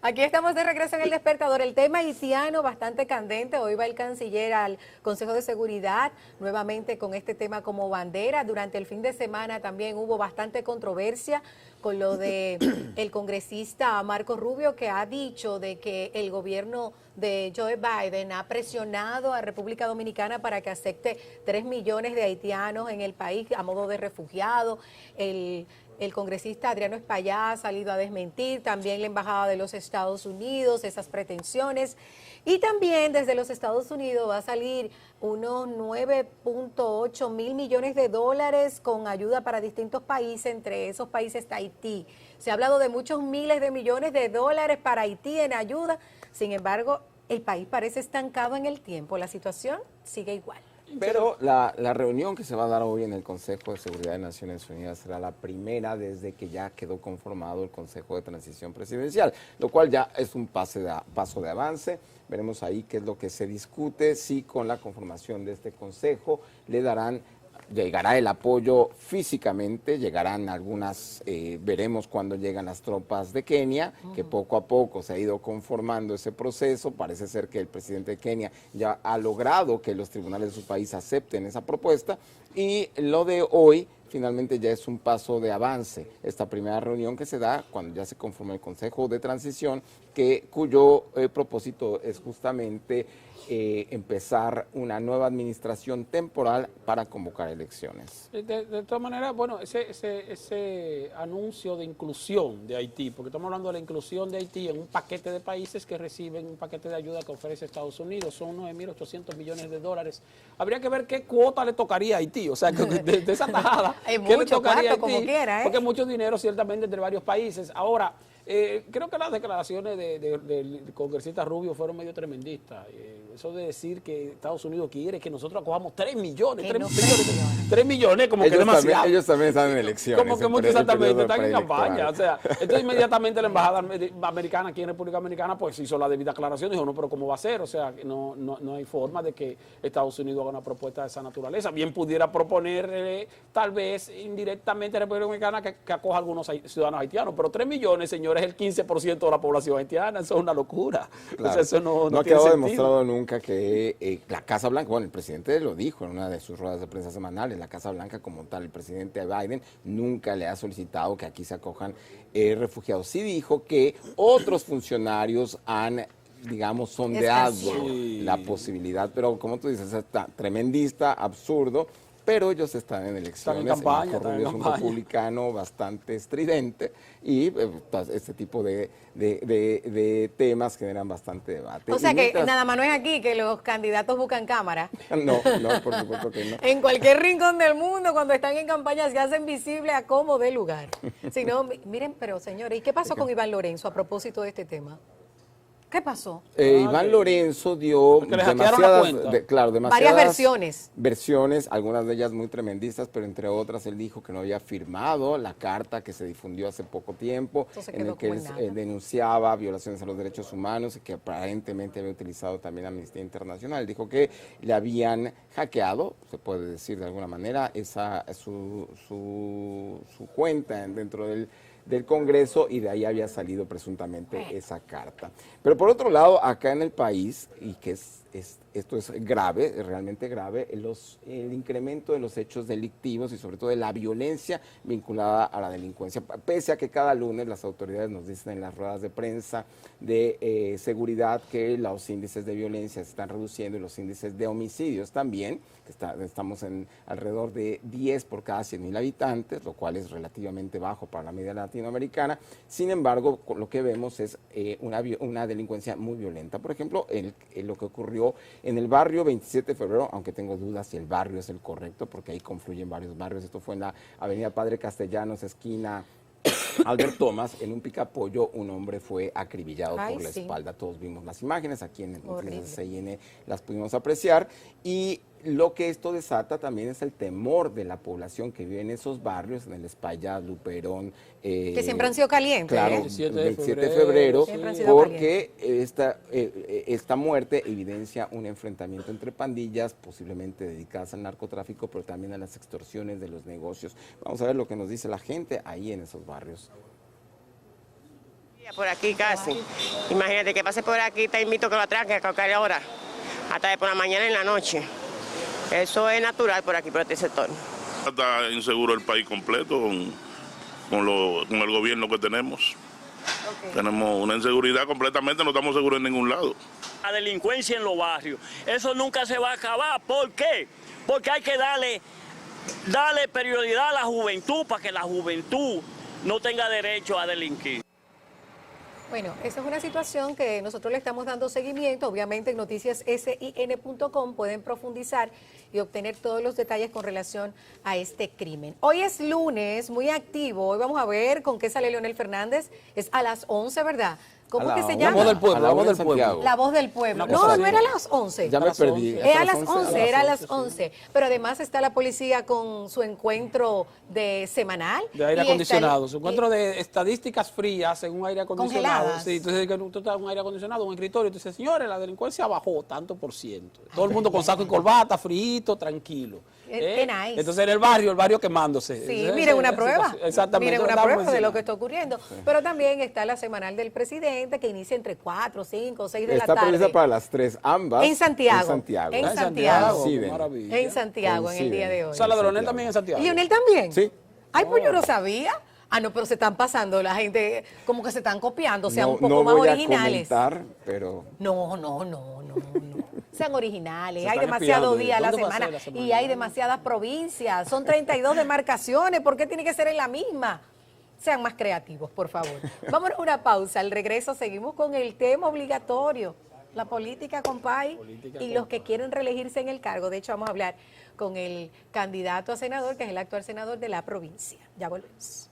Aquí estamos de regreso en El Despertador. El tema haitiano bastante candente. Hoy va el canciller al Consejo de Seguridad nuevamente con este tema como bandera. Durante el fin de semana también hubo bastante controversia con lo de el congresista Marco Rubio, que ha dicho de que el gobierno de Joe Biden ha presionado a República Dominicana para que acepte 3 millones de haitianos en el país a modo de refugiados. El congresista Adriano Espaillá ha salido a desmentir, también la Embajada de los Estados Unidos, esas pretensiones. Y también desde los Estados Unidos va a salir unos 9.8 mil millones de dólares con ayuda para distintos países, entre esos países está Haití. Se ha hablado de muchos miles de millones de dólares para Haití en ayuda, sin embargo, el país parece estancado en el tiempo, la situación sigue igual. Pero la reunión que se va a dar hoy en el Consejo de Seguridad de Naciones Unidas será la primera desde que ya quedó conformado el Consejo de Transición Presidencial, lo cual ya es un paso de avance. Veremos ahí qué es lo que se discute, si con la conformación de este Consejo llegará el apoyo físicamente, llegarán algunas, veremos cuándo llegan las tropas de Kenia, que poco a poco se ha ido conformando ese proceso. Parece ser que el presidente de Kenia ya ha logrado que los tribunales de su país acepten esa propuesta, y lo de hoy finalmente ya es un paso de avance, esta primera reunión que se da cuando ya se conforma el Consejo de Transición, cuyo propósito es justamente empezar una nueva administración temporal para convocar elecciones. De todas maneras, bueno, ese anuncio de inclusión de Haití, porque estamos hablando de la inclusión de Haití en un paquete de países que reciben un paquete de ayuda que ofrece Estados Unidos, son 9.800 millones de dólares. Habría que ver qué cuota le tocaría a Haití, o sea, de esa tajada, ¿qué le tocaría a Haití? Como quiera, porque mucho dinero ciertamente entre varios países. Ahora, creo que las declaraciones del congresista Rubio fueron medio tremendistas. Eso de decir que Estados Unidos quiere que nosotros acojamos 3 millones, 3 millones, como que demasiado. Ellos también están en elecciones. Como que mucho exactamente, están en campaña. O sea, entonces inmediatamente la embajada americana aquí en República Dominicana pues hizo la debida aclaración, dijo, no, pero ¿cómo va a ser? O sea, no hay forma de que Estados Unidos haga una propuesta de esa naturaleza. Bien pudiera proponer tal vez indirectamente a República Dominicana que acoja a algunos ciudadanos haitianos, pero 3 millones, señores, es el 15% de la población haitiana, eso es una locura. Claro. O sea, eso no ha tiene quedado sentido. demostrado nunca que la Casa Blanca, bueno, el presidente lo dijo en una de sus ruedas de prensa semanales, la Casa Blanca como tal, el presidente Biden nunca le ha solicitado que aquí se acojan refugiados. Sí dijo que otros funcionarios han, digamos, sondeado la posibilidad, pero como tú dices, está tremendista, absurdo. Pero ellos están en elecciones, campaña, es un republicano bastante estridente, y este tipo de temas generan bastante debate. O sea que nada más no es aquí que los candidatos buscan cámara. No, por supuesto que no. En cualquier rincón del mundo, cuando están en campaña, se hacen visibles a como dé lugar. Si no, miren, pero señores, ¿y qué pasó con Iván Lorenzo a propósito de este tema? ¿Qué pasó? Iván Lorenzo dio demasiadas varias versiones, algunas de ellas muy tremendistas, pero entre otras él dijo que no había firmado la carta que se difundió hace poco tiempo, en el que él denunciaba violaciones a los derechos humanos y que aparentemente había utilizado también Amnistía Internacional. Dijo que le habían hackeado, se puede decir de alguna manera, su cuenta dentro del Congreso, y de ahí había salido presuntamente esa carta. Pero por otro lado, acá en el país, y que esto es grave, es realmente grave, el incremento de los hechos delictivos y sobre todo de la violencia vinculada a la delincuencia. Pese a que cada lunes las autoridades nos dicen en las ruedas de prensa de seguridad que los índices de violencia se están reduciendo y los índices de homicidios también, estamos en alrededor de 10 por cada 100.000 habitantes, lo cual es relativamente bajo para la media latinoamericana. Sin embargo, lo que vemos es una delincuencia muy violenta. Por ejemplo, lo que ocurrió en el barrio 27 de febrero, aunque tengo dudas si el barrio es el correcto, porque ahí confluyen varios barrios. Esto fue en la avenida Padre Castellanos, esquina Albert Thomas. En un picapollo un hombre fue acribillado por la espalda. Todos vimos las imágenes, aquí en el CIN las pudimos apreciar, y lo que esto desata también es el temor de la población que vive en esos barrios, en el Espaillat, Luperón. Que siempre han sido calientes. Claro, 27 de febrero, porque esta muerte evidencia un enfrentamiento entre pandillas, posiblemente dedicadas al narcotráfico, pero también a las extorsiones de los negocios. Vamos a ver lo que nos dice la gente ahí en esos barrios. Por aquí casi. Imagínate que pase por aquí, te invito a que lo atraque a cualquier hora, hasta de por la mañana en la noche. Eso es natural por aquí, por este sector. Está inseguro el país completo con el gobierno que tenemos. Okay. Tenemos una inseguridad completamente, no estamos seguros en ningún lado. La delincuencia en los barrios, eso nunca se va a acabar. ¿Por qué? Porque hay que darle prioridad a la juventud para que la juventud no tenga derecho a delinquir. Bueno, esa es una situación que nosotros le estamos dando seguimiento. Obviamente en noticiassin.com pueden profundizar y obtener todos los detalles con relación a este crimen. Hoy es lunes, muy activo. Hoy vamos a ver con qué sale Leonel Fernández. Es a las 11, ¿verdad? ¿Cómo que se llama? La voz del pueblo, la voz del pueblo. La voz del pueblo. No, no era a las 11. Ya me perdí. Era a las 11, era a las 11. Pero además está la policía con su encuentro de semanal. De aire acondicionado. Su encuentro de estadísticas frías en un aire acondicionado. Congeladas. Sí, entonces tú estás en un aire acondicionado, un escritorio, y tú dices, señores, la delincuencia bajó tanto por ciento. Todo el mundo con saco y corbata, frío, tranquilo. Qué nice. Entonces en el barrio quemándose. Sí, miren una prueba. Exactamente. Miren una prueba de lo que está ocurriendo. Sí. Pero también está la semanal del presidente que inicia entre 4, 5, 6 de la tarde. Está prevista para las 3, ambas. En Santiago. En Santiago. En Santiago. En Santiago, en el día de hoy. O sea, la de Leonel también en Santiago. ¿Y Leonel también? Sí. Ay, pues yo no sabía. Ah, no, pero se están pasando, la gente como que se están copiando, sean no, un poco no más voy originales. A comentar, pero... No. Sean originales, hay demasiados días a la semana y hay demasiadas provincias, son 32 demarcaciones, ¿por qué tiene que ser en la misma? Sean más creativos, por favor. Vámonos a una pausa, al regreso seguimos con el tema obligatorio, la política, compay, y los que quieren reelegirse en el cargo. De hecho, vamos a hablar con el candidato a senador, que es el actual senador de la provincia. Ya volvemos.